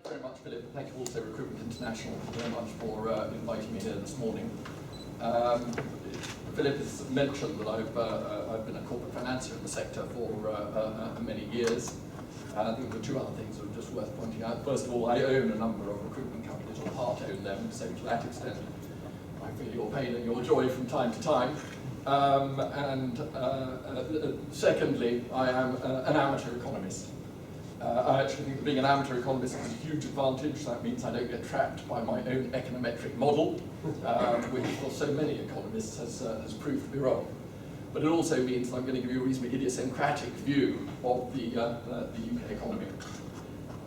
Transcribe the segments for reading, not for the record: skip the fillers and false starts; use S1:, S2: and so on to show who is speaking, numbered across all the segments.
S1: very much, Philip. Thank you also, Recruitment International, very much for inviting me here this morning. Philip has mentioned that I've been a corporate financier in the sector for many years. I think the two other things are just worth pointing out. First of all, I own a number of recruitment companies, or part own them, so to that extent I feel your pain and your joy from time to time. Secondly, I am an amateur economist. I actually think that being an amateur economist is a huge advantage. That means I don't get trapped by my own econometric model, which for so many economists has proved to be wrong. But it also means that I'm going to give you a reasonably idiosyncratic view of the UK economy.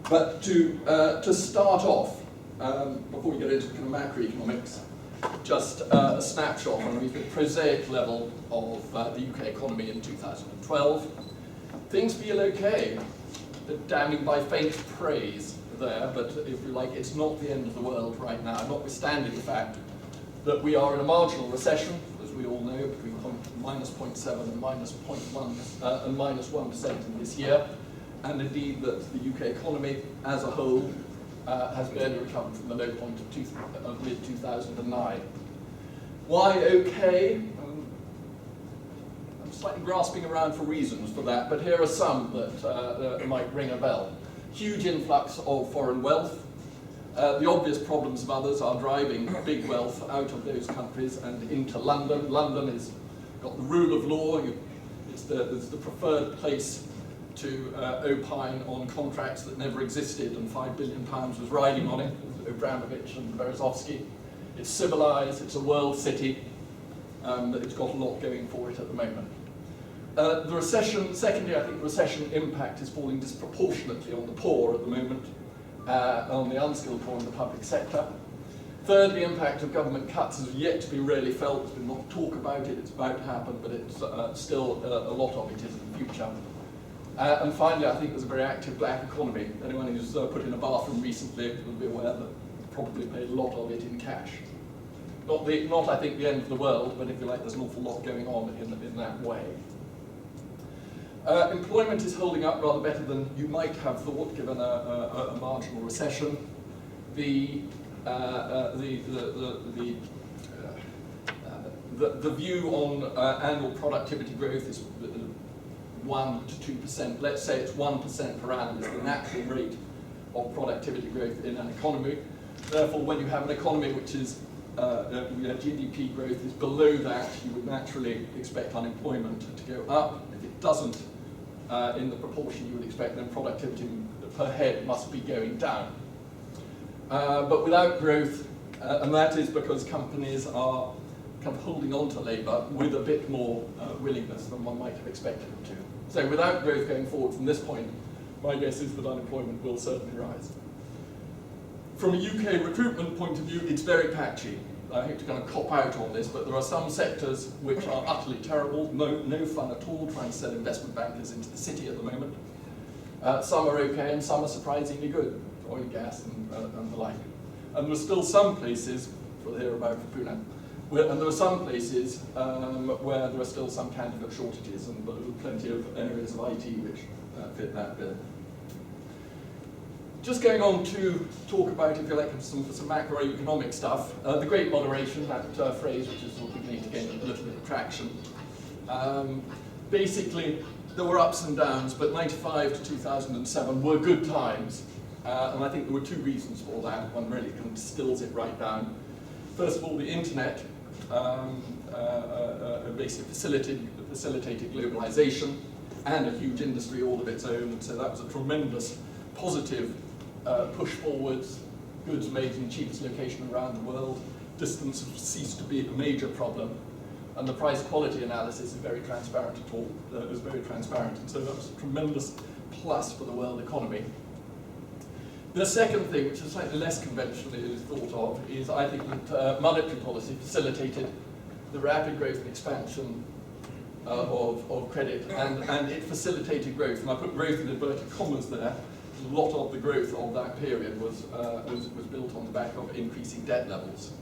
S1: But to start off, before we get into kind of macroeconomics, just a snapshot on the prosaic level of the UK economy in 2012. Things feel okay. Damning by faint praise there, but if you like, it's not the end of the world right now, notwithstanding the fact that we are in a marginal recession, as we all know, between -0.7 and -0.1 and -1% in this year, and indeed that the UK economy as a whole has barely recovered from the low point of mid-2009. Why okay? Slightly grasping around for reasons for that, but here are some that might ring a bell. Huge influx of foreign wealth. The obvious problems of others are driving big wealth out of those countries and into London. London has got the rule of law. It's the preferred place to opine on contracts that never existed, and £5 billion was riding on it, Abramovich and Berezovsky. It's civilized, it's a world city, it's got a lot going for it at the moment. The recession, secondly, I think the recession impact is falling disproportionately on the poor at the moment, on the unskilled poor in the public sector. Third, the impact of government cuts has yet to be really felt. There's been a lot of talk about it, it's about to happen, but it's still a lot of it is in the future. And finally, I think there's a very active black economy. Anyone who's put in a bathroom recently will be aware that probably paid a lot of it in cash. Not, I think, the end of the world, but if you like, there's an awful lot going on in that way. Employment is holding up rather better than you might have thought, given a marginal recession. The view on annual productivity growth is 1 to 2%. Let's say it's 1% per annum is the natural rate of productivity growth in an economy. Therefore, when you have an economy which is GDP growth is below that, you would naturally expect unemployment to go up. If it doesn't, in the proportion you would expect, then productivity per head must be going down. But without growth, and that is because companies are kind of holding on to labour with a bit more willingness than one might have expected them to. So without growth going forward from this point, my guess is that unemployment will certainly rise. From a UK recruitment point of view, it's very patchy. I hate to kind of cop out on this, but there are some sectors which are utterly terrible, no fun at all trying to sell investment bankers into the city at the moment. Some are okay and some are surprisingly good, oil and gas and the like. And there are still some places, we'll hear about Pune, and there are some places where there are still some candidate shortages, and there are plenty of areas of IT which fit that bill. Just going on to talk about, if you like, some macroeconomic stuff. The Great Moderation, that phrase which is sort of beginning to gain a little bit of traction. Basically, there were ups and downs, but 95 to 2007 were good times. And I think there were two reasons for that. One really kind of distills it right down. First of all, the internet basically facilitated globalization and a huge industry all of its own. And so that was a tremendous positive push forwards, goods made in the cheapest location around the world. Distance ceased to be a major problem, and the price quality analysis is very transparent at all. It was very transparent, and so that was a tremendous plus for the world economy. The second thing, which is slightly less conventionally thought of, is I think that monetary policy facilitated the rapid growth and expansion of credit, and it facilitated growth. And I put growth in inverted commas there. A lot of the growth of that period was built on the back of increasing debt levels.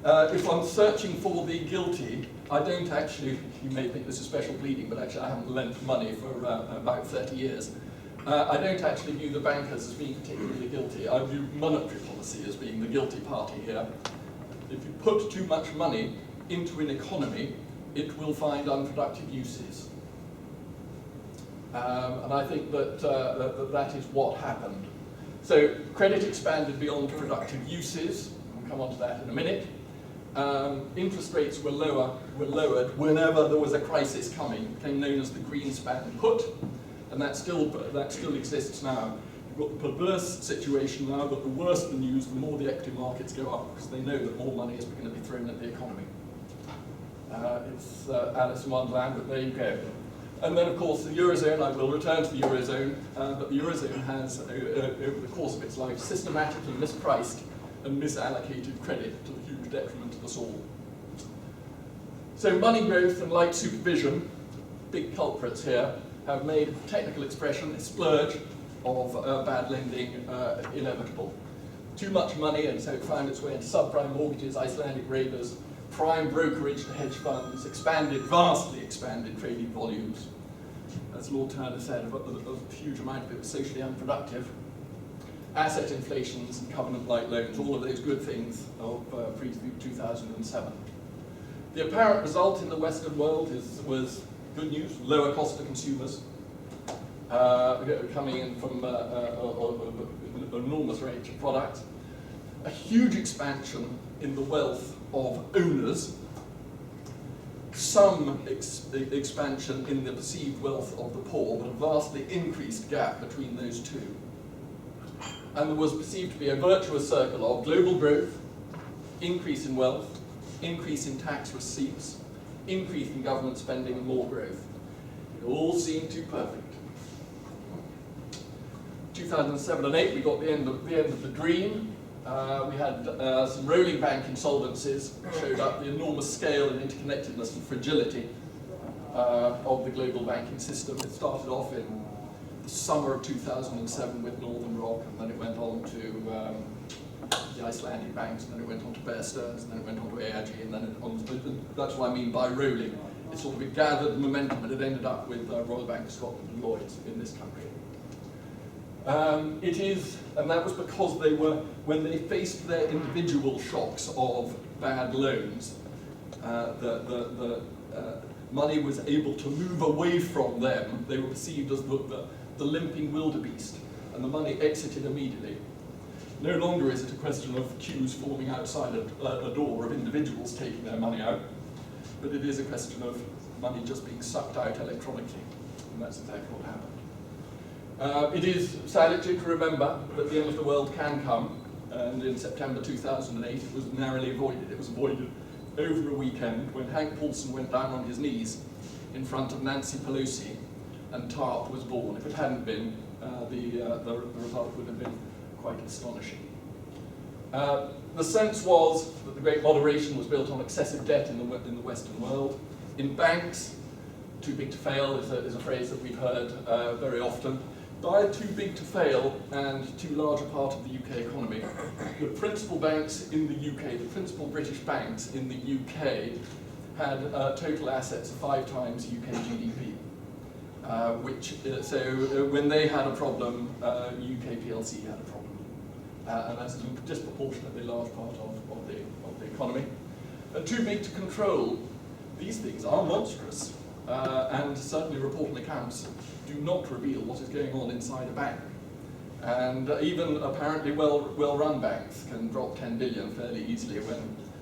S1: If I'm searching for the guilty, I don't actually, you may think this is special pleading, but actually I haven't lent money for about 30 years. I don't actually view the bankers as being particularly guilty. I view monetary policy as being the guilty party here. If you put too much money into an economy, it will find unproductive uses. And I think that that is what happened. So credit expanded beyond productive uses. We'll come on to that in a minute. Interest rates were lowered whenever there was a crisis coming. It became known as the Greenspan put, and that still exists now. You've got the perverse situation now that the worse the news, the more the equity markets go up, because they know that more money is going to be thrown at the economy. It's Alice in Wonderland, but there you go. And then, of course, the Eurozone, I will return to the Eurozone, but the Eurozone has, over the course of its life, systematically mispriced and misallocated credit to the huge detriment of us all. So money growth and light supervision, big culprits here, have made technical expression, a splurge of bad lending inevitable. Too much money, and so it found its way into subprime mortgages, Icelandic raiders, prime brokerage to hedge funds, vastly expanded trading volumes. As Lord Turner said, a huge amount of it was socially unproductive. Asset inflations and covenant-like loans, all of those good things of pre-2007. The apparent result in the Western world was good news, lower cost to consumers, coming in from an enormous range of products. A huge expansion in the wealth of owners, some expansion in the perceived wealth of the poor, but a vastly increased gap between those two. And there was perceived to be a virtuous circle of global growth, increase in wealth, increase in tax receipts, increase in government spending, and more growth. It all seemed too perfect. 2007 and 8, we got the end of the dream. We had some rolling bank insolvencies, showed up the enormous scale and interconnectedness and fragility of the global banking system. It started off in the summer of 2007 with Northern Rock, and then it went on to the Icelandic banks, and then it went on to Bear Stearns, and then it went on to AIG, and then that's what I mean by rolling. It sort of gathered momentum, and it ended up with Royal Bank of Scotland and Lloyds in this country. And that was because they were, when they faced their individual shocks of bad loans, the money was able to move away from them. They were perceived as the limping wildebeest, and the money exited immediately. No longer is it a question of queues forming outside a door of individuals taking their money out, but it is a question of money just being sucked out electronically, and that's exactly what happened. It is salutary to remember that the end of the world can come, and in September 2008 it was narrowly avoided. It was avoided over a weekend when Hank Paulson went down on his knees in front of Nancy Pelosi, and TARP was born. If it hadn't been, the result would have been quite astonishing. The sense was that the great moderation was built on excessive debt in the Western world. In banks, too big to fail is a phrase that we've heard very often. By too big to fail and too large a part of the UK economy, the principal banks in the UK, the principal British banks in the UK, had total assets of 5 times UK GDP. So when they had a problem, UK PLC had a problem. And that's a disproportionately large part of the economy. Too big to control. These things are monstrous, and certainly reporting accounts do not reveal what is going on inside a bank. And even apparently well-run banks can drop 10 billion fairly easily when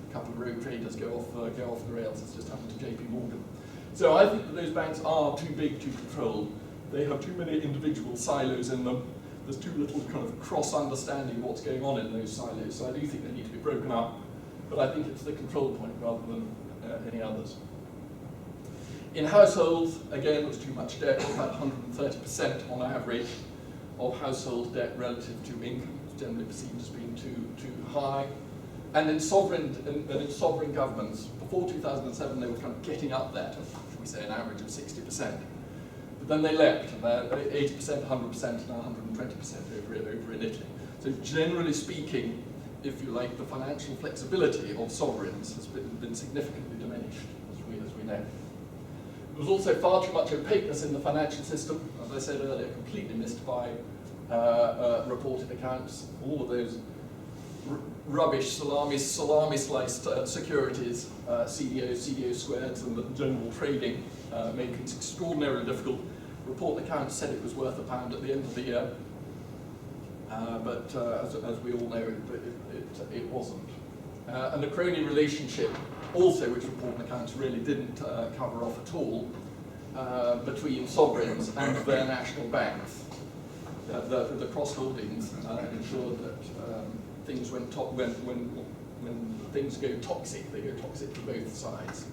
S1: a couple of rogue traders go off the rails. It's just happened to JP Morgan. So I think that those banks are too big to control. They have too many individual silos in them. There's too little kind of cross-understanding of what's going on in those silos. So I do think they need to be broken up. But I think it's the control point rather than any others. In households, again, there was too much debt, about 130% on average of household debt relative to income. It's generally perceived as being too high. And in sovereign governments, before 2007, they were kind of getting up there to, should we say, an average of 60%. But then they leapt, about 80%, 100%, now 120% over in Italy. So generally speaking, if you like, the financial flexibility of sovereigns has been significantly diminished, as we know. There was also far too much opaqueness in the financial system, as I said earlier, completely missed by reported accounts. All of those rubbish salami sliced securities, CDOs, CDO squareds, and the general trading made things extraordinarily difficult. Report accounts said it was worth £1 at the end of the year, but as we all know, it wasn't. And the crony relationship, also which report accounts really didn't cover off at all, between sovereigns and their national banks. The cross-holdings ensured that things when things go toxic, they go toxic for both sides.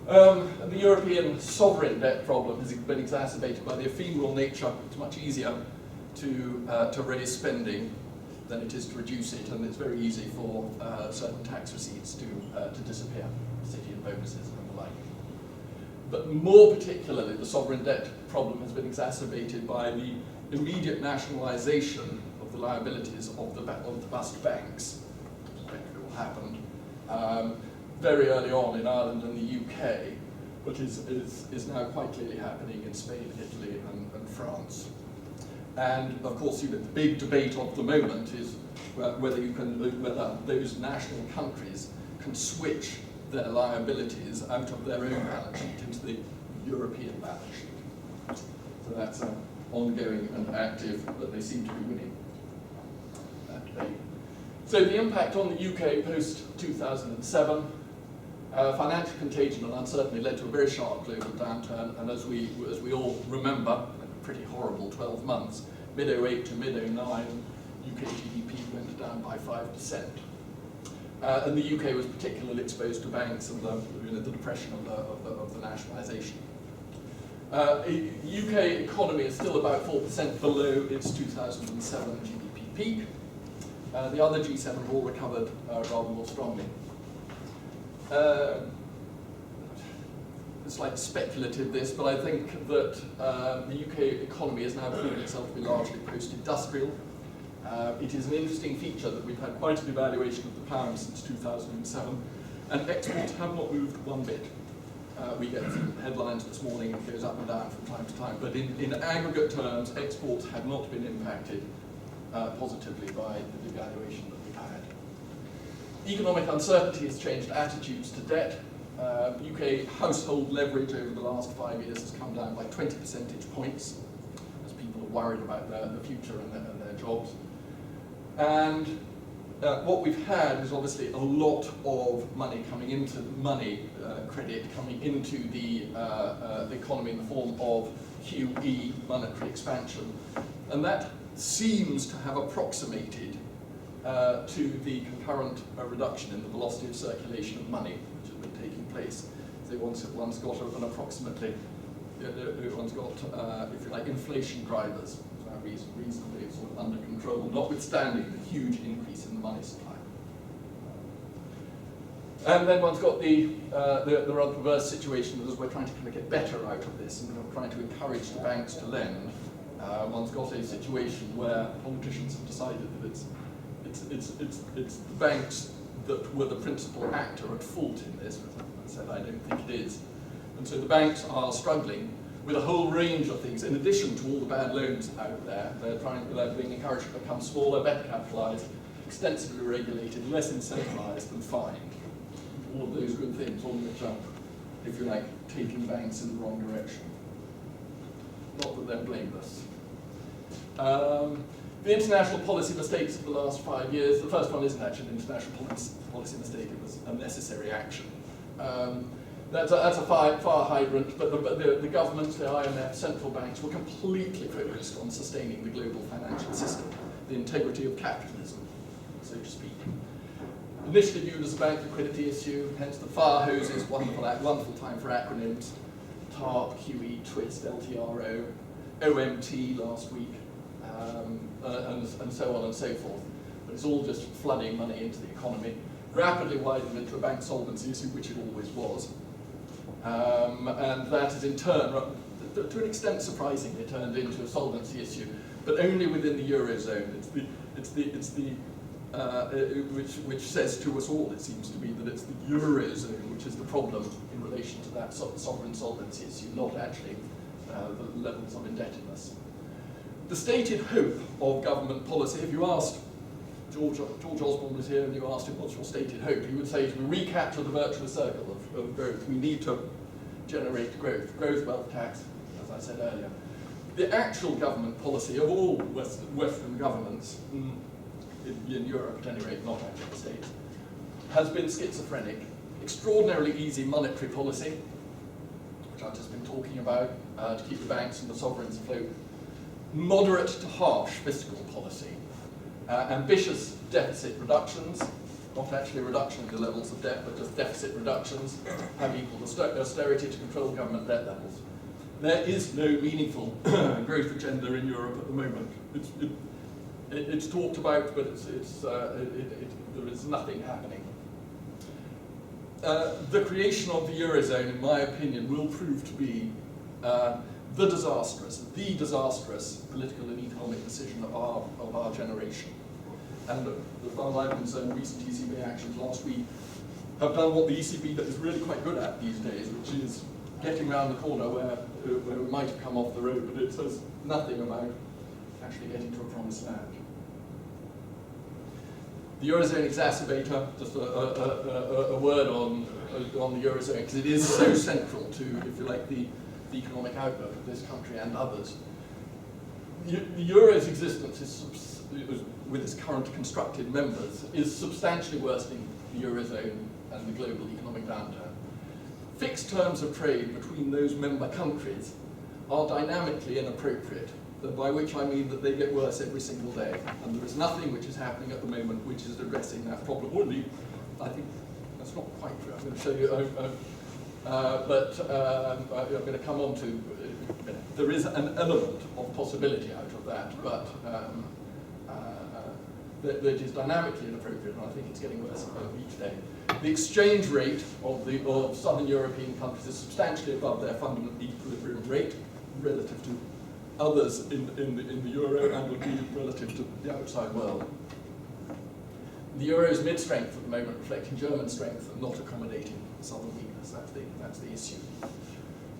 S1: The European sovereign debt problem has been exacerbated by the ephemeral nature. It's much easier to raise spending than it is to reduce it, and it's very easy for certain tax receipts to disappear, city and bonuses and the like. But more particularly, the sovereign debt problem has been exacerbated by the immediate nationalisation of the liabilities of the bust banks, which effectively what happened very early on in Ireland and the UK, but is now quite clearly happening in Spain, Italy, and France. And of course, the big debate of the moment is whether those national countries can switch their liabilities out of their own balance sheet into the European balance sheet. So that's ongoing and active, but they seem to be winning that debate. So the impact on the UK post-2007, financial contagion and uncertainty led to a very sharp global downturn, and as we all remember, a pretty horrible 12 months, mid-08 to mid-09, UK GDP went down by 5%. And the UK was particularly exposed to banks and the depression of the nationalisation. UK economy is still about 4% below its 2007 GDP peak. The other G7 have all recovered rather more strongly. It's like speculative this, but I think that the UK economy is now proving itself to be largely post-industrial. It is an interesting feature that we've had quite a devaluation of the pound since 2007, and exports have not moved one bit. We get some headlines this morning, it goes up and down from time to time, but in aggregate terms, exports have not been impacted positively by the devaluation that we've had. Economic uncertainty has changed attitudes to debt. UK household leverage over the last 5 years has come down by 20 percentage points as people are worried about the future and their jobs. And what we've had is obviously a lot of money coming into credit coming into the economy in the form of QE, monetary expansion, and that seems to have approximated to the concurrent reduction in the velocity of circulation of money, which has been taking place. So one's got an approximately, one's got, if you like, inflation drivers reasonably sort of under control, notwithstanding the huge increase in the money supply. And then one's got the rather perverse situation that as we're trying to kind of get better out of this and we're trying to encourage the banks to lend, one's got a situation where politicians have decided that it's the banks that were the principal actor at fault in this. As I said, I don't think it is. And so the banks are struggling with a whole range of things. In addition to all the bad loans out there, they're being encouraged to become smaller, better capitalised, extensively regulated, less incentivised and fined. All of those good things, all which are, if you like, taking banks in the wrong direction. Not that they're blameless. The international policy mistakes of the last 5 years, the first one isn't actually an international policy mistake, it was a necessary action. That's a far hydrant, but the governments, the IMF, central banks were completely focused on sustaining the global financial system, the integrity of capitalism, so to speak. Initially viewed as a bank liquidity issue, hence the fire hoses, wonderful time for acronyms, TARP, QE, TWIST, LTRO, OMT last week, and so on and so forth. But it's all just flooding money into the economy, rapidly widened into a bank solvency issue, which it always was. And that is in turn, to an extent surprisingly, turned into a solvency issue, but only within the Eurozone. Which says to us all, it seems to be, that it's the Eurozone which is the problem in relation to that sovereign solvency issue, not actually the levels of indebtedness. The stated hope of government policy, if you asked George Osborne was here and you asked him what's your stated hope, he would say to recapture the virtuous circle of growth. We need to generate growth, wealth tax, as I said earlier. The actual government policy of all Western governments, in Europe at any rate, not actually the States, has been schizophrenic. Extraordinarily easy monetary policy, which I've just been talking about, to keep the banks and the sovereigns afloat. Moderate to harsh fiscal policy. Ambitious deficit reductions, not actually a reduction in the levels of debt, but just deficit reductions, have equal austerity to control government debt levels. There is no meaningful growth agenda in Europe at the moment. It's talked about, but there is nothing happening. The creation of the Eurozone, in my opinion, will prove to be the disastrous political and economic decision of our generation. And as far as I'm concerned, recent ECB actions last week have done what the ECB is really quite good at these days, which is getting around the corner where we might have come off the road, but it says nothing about actually getting to a promised land. The Eurozone exacerbator, just a word on the Eurozone, because it is so central to, if you like, the economic outlook of this country and others. The Euro's existence with its current constructed members is substantially worsening the Eurozone and the global economic downturn. Fixed terms of trade between those member countries are dynamically inappropriate, by which I mean that they get worse every single day, and there is nothing which is happening at the moment which is addressing that problem. Or indeed, I think that's not quite true. I'm going to show you, I'm going to come on to, there is an element of possibility out of that, but that is dynamically inappropriate, and I think it's getting worse each day. The exchange rate of southern European countries is substantially above their fundamental equilibrium rate relative to others in the euro and indeed relative to the outside world. The euro is mid-strength at the moment, reflecting German strength and not accommodating southern weakness. That's the issue.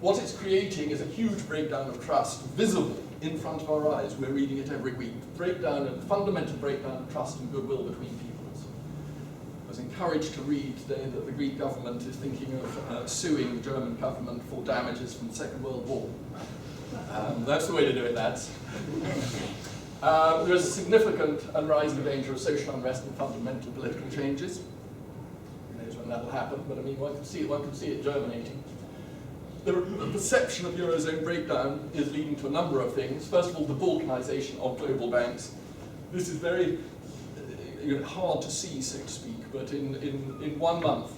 S1: What it's creating is a huge breakdown of trust, visible in front of our eyes. We're reading it every week. Fundamental breakdown of trust and goodwill between peoples. I was encouraged to read today that the Greek government is thinking of suing the German government for damages from the Second World War. That's the way to do it, lads. There is a significant and rising danger of social unrest and fundamental political changes. Who knows when that'll happen, but I mean, one can see it germinating. The perception of Eurozone breakdown is leading to a number of things. First of all, the balkanization of global banks. This is very hard to see, so to speak, but in 1 month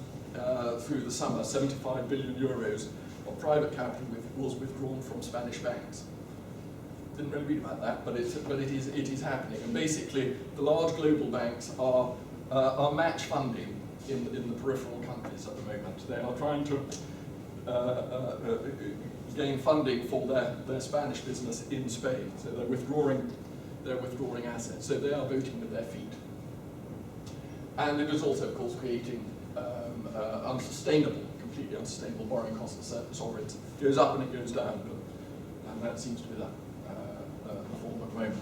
S1: through the summer, 75 billion euros of private capital was withdrawn from Spanish banks. Didn't really read about that, but it is happening. And basically, the large global banks are match funding in the peripheral countries at the moment. They are trying to gain funding for their Spanish business in Spain. So they're withdrawing assets. So they are voting with their feet. And it is also, of course, creating completely unsustainable borrowing costs of certain sovereigns. It goes up and it goes down, and that seems to be the form at the moment.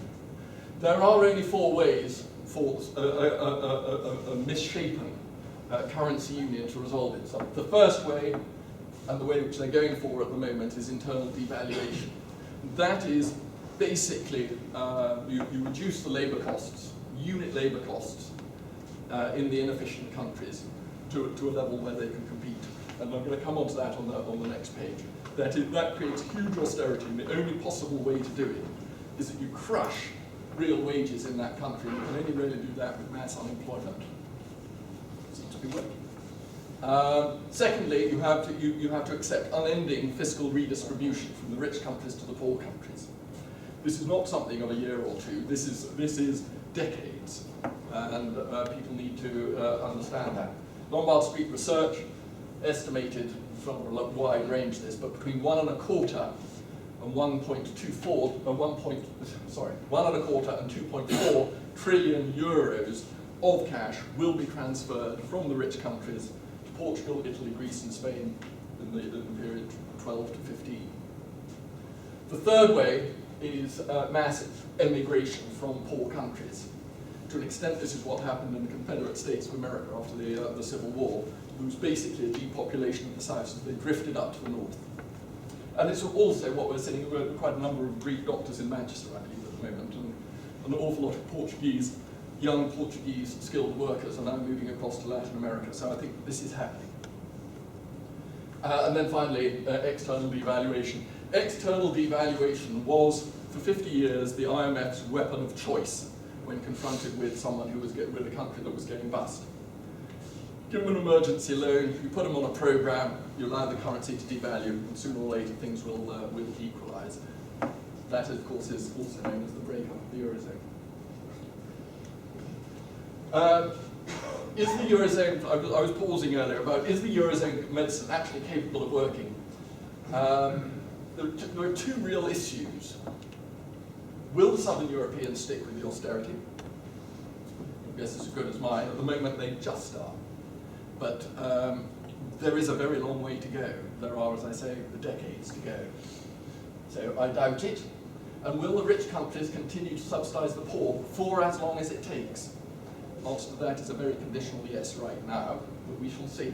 S1: There are only 4 ways for a misshapen currency union to resolve itself. The first way, and the way which they're going for at the moment, is internal devaluation. That is basically, you reduce the labour costs, unit labour costs, in the inefficient countries to a level where they can compete. And I'm going to come on to that on the next page. That creates huge austerity, and the only possible way to do it is that you crush real wages in that country. You can only really do that with mass unemployment. Seems to be working. Secondly, you have to accept unending fiscal redistribution from the rich countries to the poor countries. This is not something of a year or two. This is decades, and people need to understand that. Lombard Street Research estimated, from a wide range this, but between 1.25 and 1.25 and 2.4 trillion euros of cash will be transferred from the rich countries to Portugal, Italy, Greece, and Spain in the period 12 to 15. The third way is massive emigration from poor countries. To an extent, this is what happened in the Confederate States of America after the Civil War. There was basically a depopulation of the South, so they drifted up to the north. And it's also what we're seeing, we're quite a number of Greek doctors in Manchester, I believe, at the moment, and an awful lot of Portuguese, young Portuguese skilled workers are now moving across to Latin America, so I think this is happening. And then finally, external devaluation. External devaluation was, for 50 years, the IMF's weapon of choice when confronted with someone who was with a country that was getting bust. Give them an emergency loan, you put them on a program, you allow the currency to devalue, and sooner or later things will equalize. That, of course, is also known as the breakup of the Eurozone. Is the Eurozone, I was pausing earlier about, is the Eurozone medicine actually capable of working? There are two real issues. Will the Southern Europeans stick with the austerity? Your guess is as good as mine. At the moment, they just are. But there is a very long way to go. There are, as I say, the decades to go. So I doubt it. And will the rich countries continue to subsidise the poor for as long as it takes? The answer to that is a very conditional yes right now, but we shall see.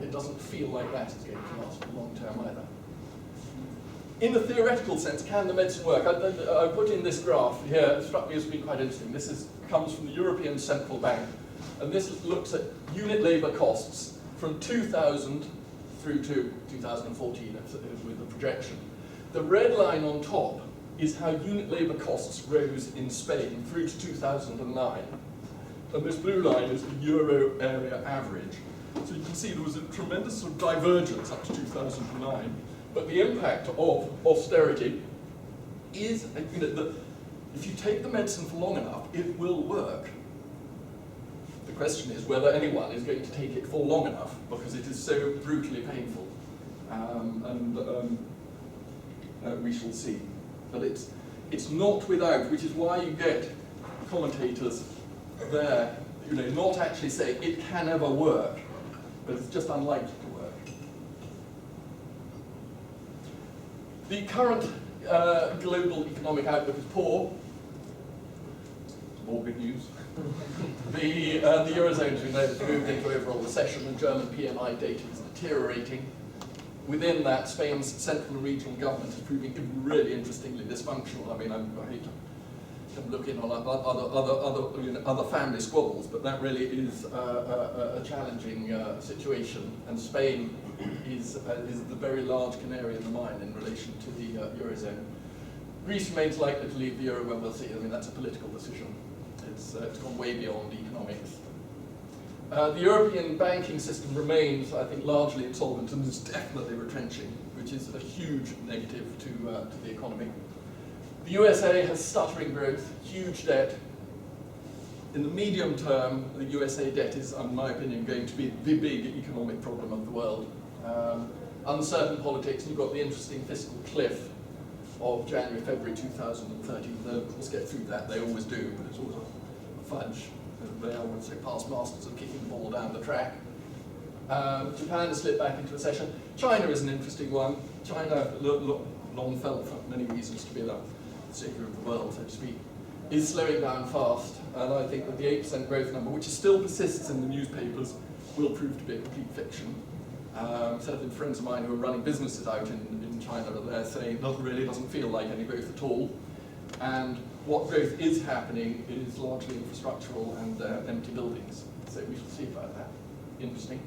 S1: It doesn't feel like that is going to last for the long term either. In the theoretical sense, can the medicine work? I put in this graph here, it struck me as being quite interesting. This comes from the European Central Bank, and this looks at unit labour costs from 2000 through to 2014 with the projection. The red line on top is how unit labour costs rose in Spain through to 2009. And this blue line is the euro area average. So you can see there was a tremendous sort of divergence up to 2009. But the impact of austerity is, if you take the medicine for long enough, it will work. The question is whether anyone is going to take it for long enough, because it is so brutally painful. We shall see. But it's not without, which is why you get commentators there, not actually saying it can never work, but it's just unlikely to work. The current global economic outlook is poor. More good news. The Eurozone has moved into overall recession, and German PMI data is deteriorating. Within that, Spain's central and regional government is proving really interestingly dysfunctional. I mean, I hate to look in on other family squabbles, but that really is a challenging situation. And Spain is the very large canary in the mine in relation to the Eurozone. Greece remains likely to leave the Euro, well, we'll see. I mean, that's a political decision. It's gone way beyond economics. The European banking system remains, I think, largely insolvent and is definitely retrenching, which is a huge negative to the economy. The USA has stuttering growth, huge debt. In the medium term, the USA debt is, in my opinion, going to be the big economic problem of the world. Uncertain politics, and you've got the interesting fiscal cliff of January, February 2013. They'll, of course, get through that. They always do, but it's always a fudge. They are, I would say, past masters of kicking the ball down the track. Japan has slipped back into recession. China is an interesting one. China, long felt for many reasons to be the savior of the world, so to speak, is slowing down fast. And I think that the 8% growth number, which still persists in the newspapers, will prove to be a complete fiction. Certain friends of mine who are running businesses out in China are there saying it really doesn't feel like any growth at all. And what growth is happening is largely infrastructural and empty buildings. So we shall see about that. Interesting.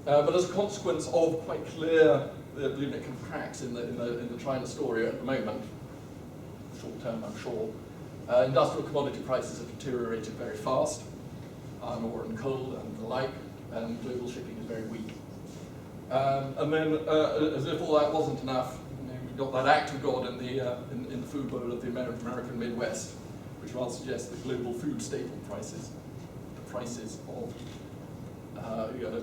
S1: But as a consequence of quite clear cracks in the China story at the moment, short term I'm sure, industrial commodity prices have deteriorated very fast, iron ore and coal and the like, and global shipping is very weak. And then, as if all that wasn't enough, we've got that act of God in the food bowl of the American Midwest, which rather suggests that global food staple prices, the prices of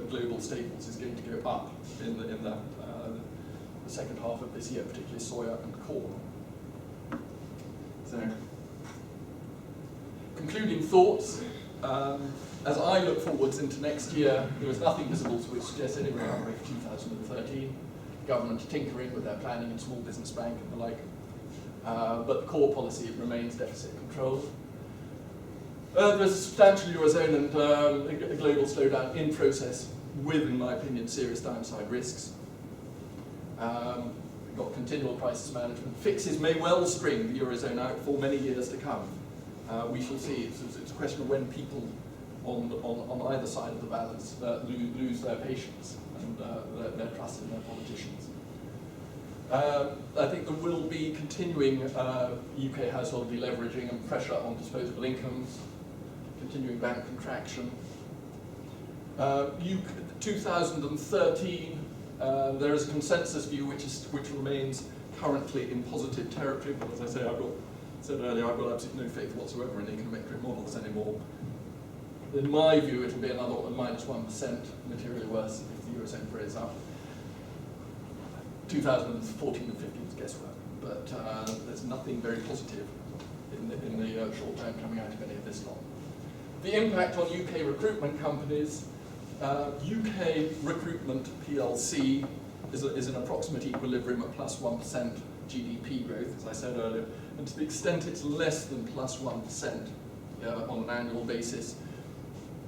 S1: global staples, is going to go up in the second half of this year, particularly soya and corn. So, concluding thoughts. as I look forwards into next year, there is nothing visible which suggests any recovery for 2013. Government tinkering with their planning and small business bank and the like. But the core policy remains deficit controlled. There's a substantial Eurozone and a global slowdown in process with, in my opinion, serious downside risks. We've got continual crisis management. Fixes may well string the Eurozone out for many years to come. We shall see. It's a question of when people on either side of the balance lose their patience and their trust in their politicians. I think there will be continuing UK household deleveraging and pressure on disposable incomes, continuing bank contraction. 2013, there is a consensus view which remains currently in positive territory, but as I say, said earlier, I've got absolutely no faith whatsoever in econometric models anymore. In my view, it will be another -1%, materially worse if the Eurozone plays up. 2014 and 15 is guesswork, but there's nothing very positive in the short term coming out of any of this lot. The impact on UK recruitment companies, UK Recruitment PLC is an approximate equilibrium at +1% GDP growth, as I said earlier, and to the extent it's less than +1% on an annual basis,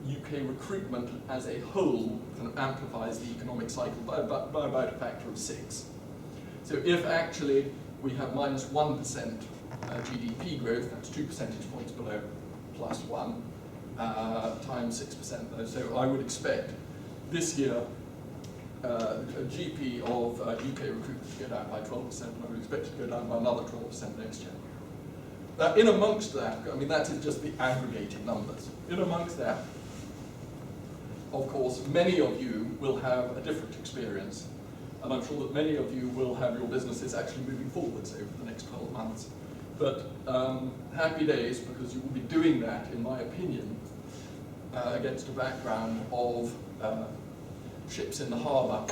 S1: UK recruitment as a whole kind of amplifies the economic cycle by about a factor of 6. So if actually we have -1% GDP growth, that's 2 percentage points below +1, times 6%. So I would expect this year a GP of UK recruitment to go down by 12%, and I would expect it to go down by another 12% next year. Now, in amongst that, I mean, that is just the aggregated numbers. In amongst that, of course, many of you will have a different experience, and I'm sure that many of you will have your businesses actually moving forwards over the next 12 months. But happy days, because you will be doing that, in my opinion, against a background of ships in the harbour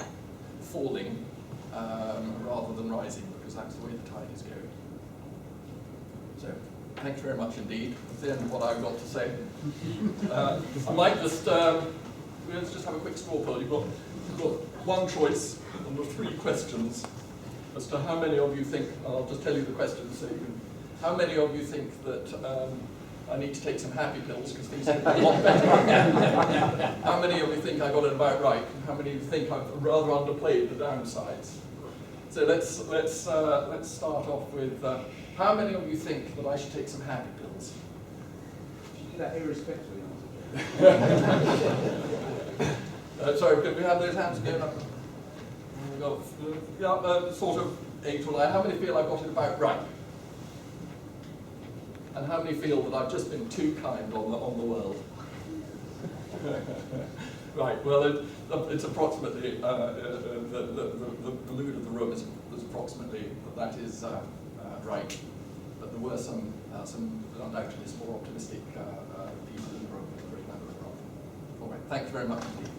S1: falling rather than rising, because that's the way the tide is going. So, thanks very much indeed. That's the end of what I've got to say. I might just, let's just have a quick straw poll. You've got one choice on the 3 questions as to how many of you think, and I'll just tell you the questions so you can, how many of you think that I need to take some happy pills because things are a lot better? How many of you think I got it about right? How many of you think I've rather underplayed the downsides? So let's start off with, how many of you think that I should take some happy pills?
S2: You do that irrespectively.
S1: Sorry, could we have those hands going up? Sort of 8 or 9. How many feel I've got it about right? And how many feel that I've just been too kind on the world? Right, well, it's approximately, the mood of the room is approximately that is right. But there were some undoubtedly more optimistic people in the room. All right, thank you very much indeed.